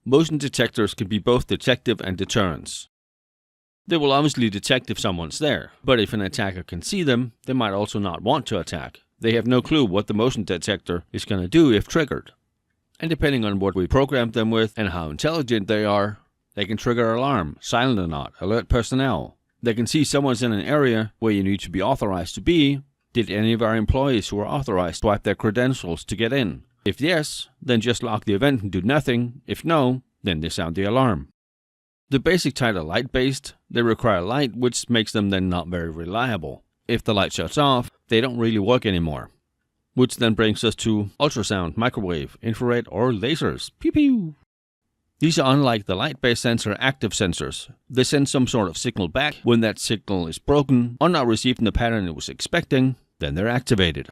Motion detectors can be both detective and deterrence. They will obviously detect if someone's there, but if an attacker can see them, they might also not want to attack. They have no clue what the motion detector is going to do if triggered. And depending on what we programmed them with and how intelligent they are, they can trigger alarm, silent or not, alert personnel. They can see someone's in an area where you need to be authorized to be. Did any of our employees who are authorized swipe their credentials to get in? If yes, then just lock the event and do nothing. If no, then they sound the alarm. The basic type are light-based. They require light, which makes them then not very reliable. If the light shuts off, they don't really work anymore. Which then brings us to ultrasound, microwave, infrared, or lasers. Pew pew! These are unlike the light-based sensor active sensors. They send some sort of signal back. When that signal is broken or not received in the pattern it was expecting, then they're activated.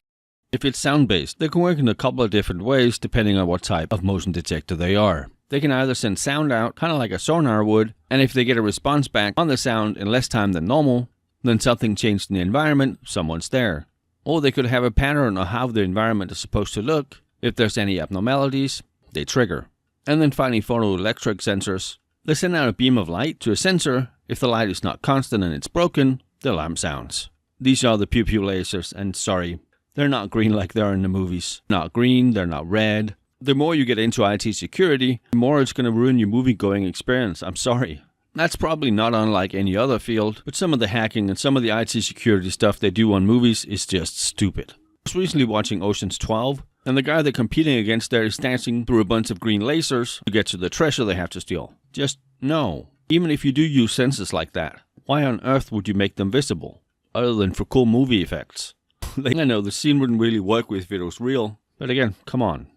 If it's sound-based, they can work in a couple of different ways depending on what type of motion detector they are. They can either send sound out, kind of like a sonar would, and if they get a response back on the sound in less time than normal, then something changed in the environment, someone's there. Or they could have a pattern of how the environment is supposed to look. If there's any abnormalities, they trigger. And then finally photoelectric sensors. They send out a beam of light to a sensor. If the light is not constant and it's broken, the alarm sounds. These are the pew-pew lasers, and sorry, they're not green like they are in the movies. Not green, they're not red. The more you get into IT security, the more it's going to ruin your movie-going experience. I'm sorry. That's probably not unlike any other field, but some of the hacking and some of the IT security stuff they do on movies is just stupid. I was recently watching Ocean's 12, and the guy they're competing against there is dancing through a bunch of green lasers to get to the treasure they have to steal. Just no. Even if you do use sensors like that, why on earth would you make them visible? Other than for cool movie effects. I know the scene wouldn't really work if it was real, but again, come on.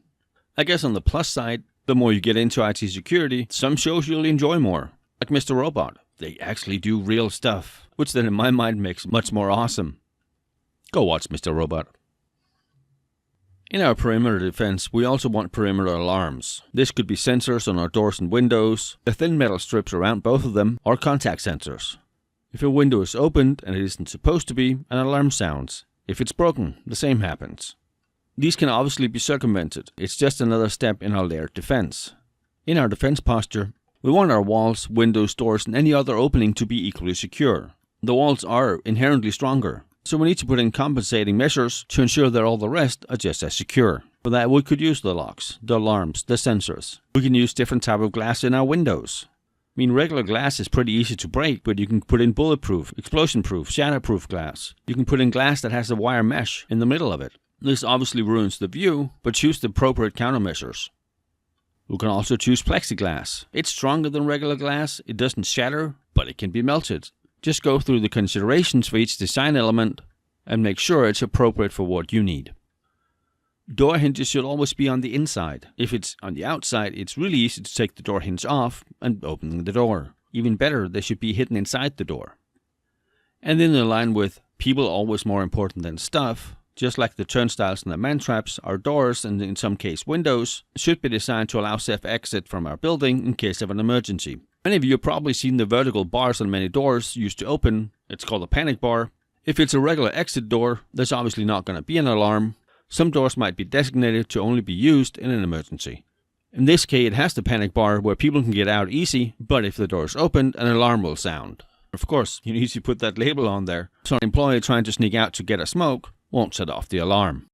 I guess on the plus side, the more you get into IT security, some shows you'll enjoy more. Like Mr. Robot. They actually do real stuff, which then in my mind makes much more awesome. Go watch Mr. Robot. In our perimeter defense, we also want perimeter alarms. This could be sensors on our doors and windows, the thin metal strips around both of them, or contact sensors. If a window is opened and it isn't supposed to be, an alarm sounds. If it's broken, the same happens. These can obviously be circumvented. It's just another step in our layered defense. In our defense posture, we want our walls, windows, doors, and any other opening to be equally secure. The walls are inherently stronger, so we need to put in compensating measures to ensure that all the rest are just as secure. For that, we could use the locks, the alarms, the sensors. We can use different type of glass in our windows. I mean, regular glass is pretty easy to break, but you can put in bulletproof, explosion-proof, shatterproof glass. You can put in glass that has a wire mesh in the middle of it. This obviously ruins the view, but choose the appropriate countermeasures. You can also choose plexiglass. It's stronger than regular glass, it doesn't shatter, but it can be melted. Just go through the considerations for each design element and make sure it's appropriate for what you need. Door hinges should always be on the inside. If it's on the outside, it's really easy to take the door hinge off and open the door. Even better, they should be hidden inside the door. And then in line with people always more important than stuff, just like the turnstiles and the man-traps, our doors, and in some case windows, should be designed to allow safe exit from our building in case of an emergency. Many of you have probably seen the vertical bars on many doors used to open. It's called a panic bar. If it's a regular exit door, there's obviously not going to be an alarm. Some doors might be designated to only be used in an emergency. In this case, it has the panic bar where people can get out easy, but if the door is opened, an alarm will sound. Of course, you need to put that label on there, so an employee trying to sneak out to get a smoke won't set off the alarm.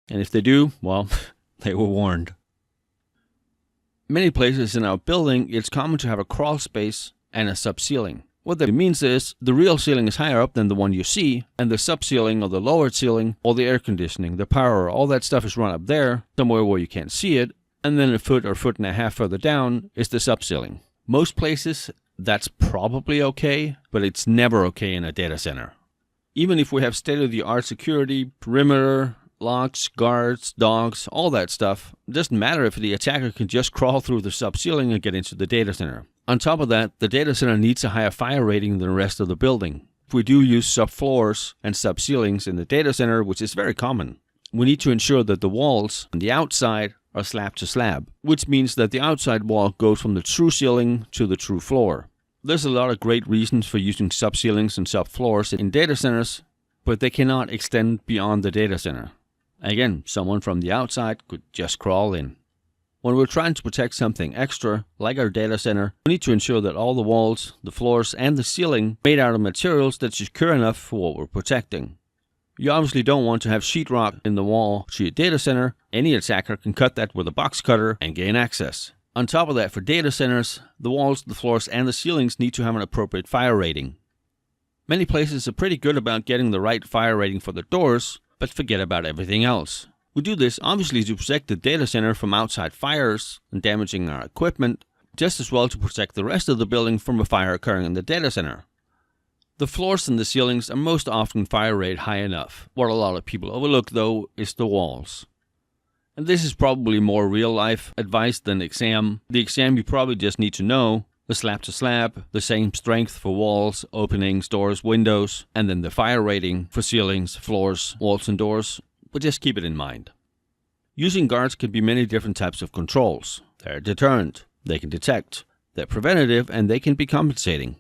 And if they do, well, they were warned. Many places in our building, it's common to have a crawl space and a sub-ceiling. What that means is, the real ceiling is higher up than the one you see, and the sub-ceiling or the lowered ceiling, or the air conditioning, the power, all that stuff is run up there, somewhere where you can't see it, and then a foot or foot and a half further down is the sub-ceiling. Most places, that's probably okay, but it's never okay in a data center. Even if we have state-of-the-art security, perimeter, locks, guards, dogs, all that stuff, it doesn't matter if the attacker can just crawl through the sub-ceiling and get into the data center. On top of that, the data center needs a higher fire rating than the rest of the building. If we do use sub-floors and sub-ceilings in the data center, which is very common, we need to ensure that the walls on the outside are slab to slab, which means that the outside wall goes from the true ceiling to the true floor. There's a lot of great reasons for using sub-ceilings and sub-floors in data centers, but they cannot extend beyond the data center. Again, someone from the outside could just crawl in. When we're trying to protect something extra, like our data center, we need to ensure that all the walls, the floors, and the ceiling are made out of materials that's secure enough for what we're protecting. You obviously don't want to have sheetrock in the wall to your data center. Any attacker can cut that with a box cutter and gain access. On top of that, for data centers, the walls, the floors, and the ceilings need to have an appropriate fire rating. Many places are pretty good about getting the right fire rating for the doors, but forget about everything else. We do this obviously to protect the data center from outside fires and damaging our equipment, just as well to protect the rest of the building from a fire occurring in the data center. The floors and the ceilings are most often fire rated high enough. What a lot of people overlook, though, is the walls. And this is probably more real-life advice than exam. The exam you probably just need to know the slab to slab, the same strength for walls, openings, doors, windows, and then the fire rating for ceilings, floors, walls, and doors. But just keep it in mind. Using guards can be many different types of controls. They're deterrent, they can detect, they're preventative, and they can be compensating.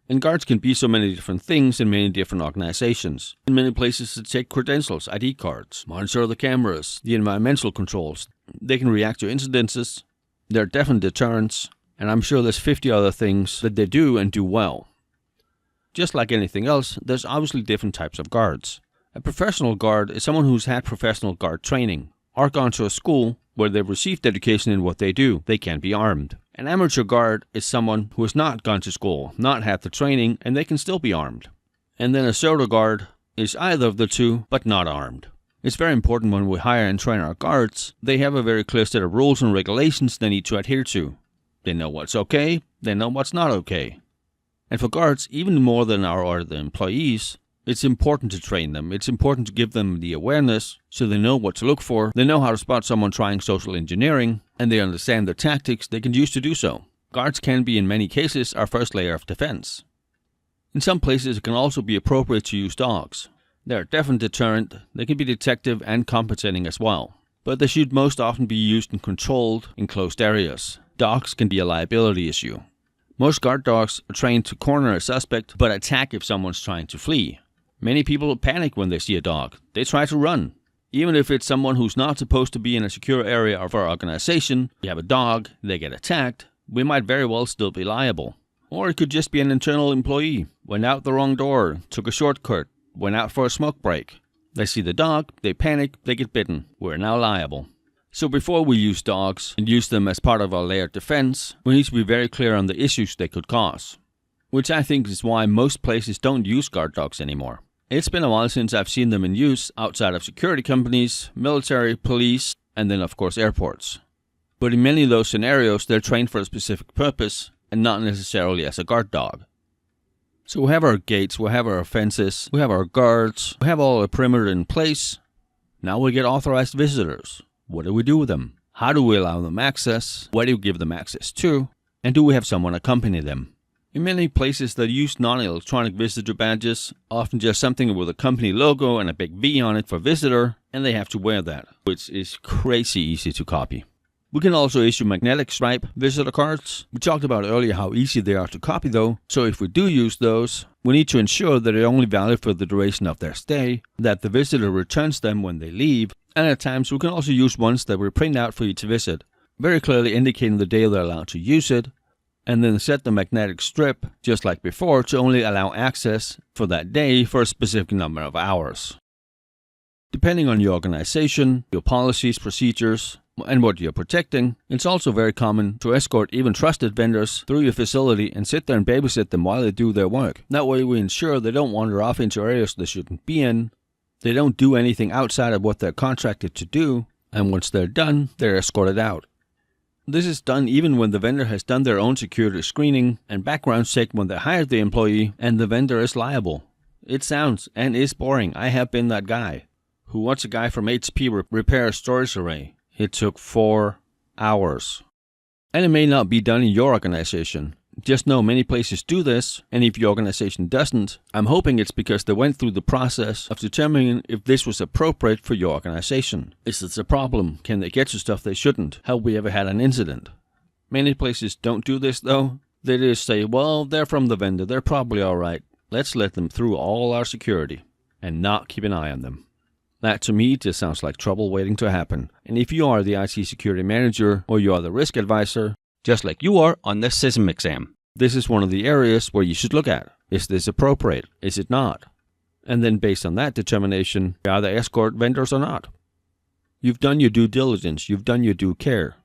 And guards can be so many different things in many different organizations. In many places they take credentials, ID cards, monitor the cameras, the environmental controls. They can react to incidences. They're definite deterrents. And I'm sure there's 50 other things that they do and do well. Just like anything else, there's obviously different types of guards. A professional guard is someone who's had professional guard training, or gone to a school where they've received education in what they do. They can be armed. An amateur guard is someone who has not gone to school, not had the training, and they can still be armed. And then a pseudo guard is either of the two, but not armed. It's very important when we hire and train our guards, they have a very clear set of rules and regulations they need to adhere to. They know what's okay, they know what's not okay. And for guards, even more than our other employees, it's important to train them. It's important to give them the awareness so they know what to look for. They know how to spot someone trying social engineering, and they understand the tactics they can use to do so. Guards can be, in many cases, our first layer of defense. In some places, it can also be appropriate to use dogs. They're a definite deterrent. They can be detective and compensating as well. But they should most often be used in controlled, enclosed areas. Dogs can be a liability issue. Most guard dogs are trained to corner a suspect, but attack if someone's trying to flee. Many people panic when they see a dog. They try to run. Even if it's someone who's not supposed to be in a secure area of our organization, you have a dog, they get attacked, we might very well still be liable. Or it could just be an internal employee, went out the wrong door, took a shortcut, went out for a smoke break. They see the dog, they panic, they get bitten. We're now liable. So before we use dogs and use them as part of our layered defense, we need to be very clear on the issues they could cause. Which I think is why most places don't use guard dogs anymore. It's been a while since I've seen them in use outside of security companies, military, police, and then of course airports. But in many of those scenarios, they're trained for a specific purpose and not necessarily as a guard dog. So we have our gates, we have our fences, we have our guards, we have all the perimeter in place. Now we get authorized visitors. What do we do with them? How do we allow them access? What do we give them access to? And do we have someone accompany them? In many places they use non-electronic visitor badges, often just something with a company logo and a big V on it for visitor, and they have to wear that, which is crazy easy to copy. We can also issue magnetic stripe visitor cards. We talked about earlier how easy they are to copy though, so if we do use those, we need to ensure that they're only valid for the duration of their stay, that the visitor returns them when they leave, and at times we can also use ones that we print out for each visit, very clearly indicating the day they're allowed to use it, and then set the magnetic strip, just like before, to only allow access for that day for a specific number of hours. Depending on your organization, your policies, procedures, and what you're protecting, it's also very common to escort even trusted vendors through your facility and sit there and babysit them while they do their work. That way we ensure they don't wander off into areas they shouldn't be in, they don't do anything outside of what they're contracted to do, and once they're done, they're escorted out. This is done even when the vendor has done their own security screening and background check when they hired the employee and the vendor is liable. It sounds and is boring. I have been that guy who watched a guy from HP repair a storage array. It took 4 hours. And it may not be done in your organization. Just know many places do this, and if your organization doesn't, I'm hoping it's because they went through the process of determining if this was appropriate for your organization. Is this a problem? Can they get to stuff they shouldn't? Have we ever had an incident? Many places don't do this though. They just say, well, they're from the vendor, they're probably alright. Let's let them through all our security, and not keep an eye on them. That to me just sounds like trouble waiting to happen. And if you are the IT security manager or you are the risk advisor, just like you are on the CISM exam, this is one of the areas where you should look at. Is this appropriate? Is it not? And then based on that determination, are they escort vendors or not? You've done your due diligence, you've done your due care,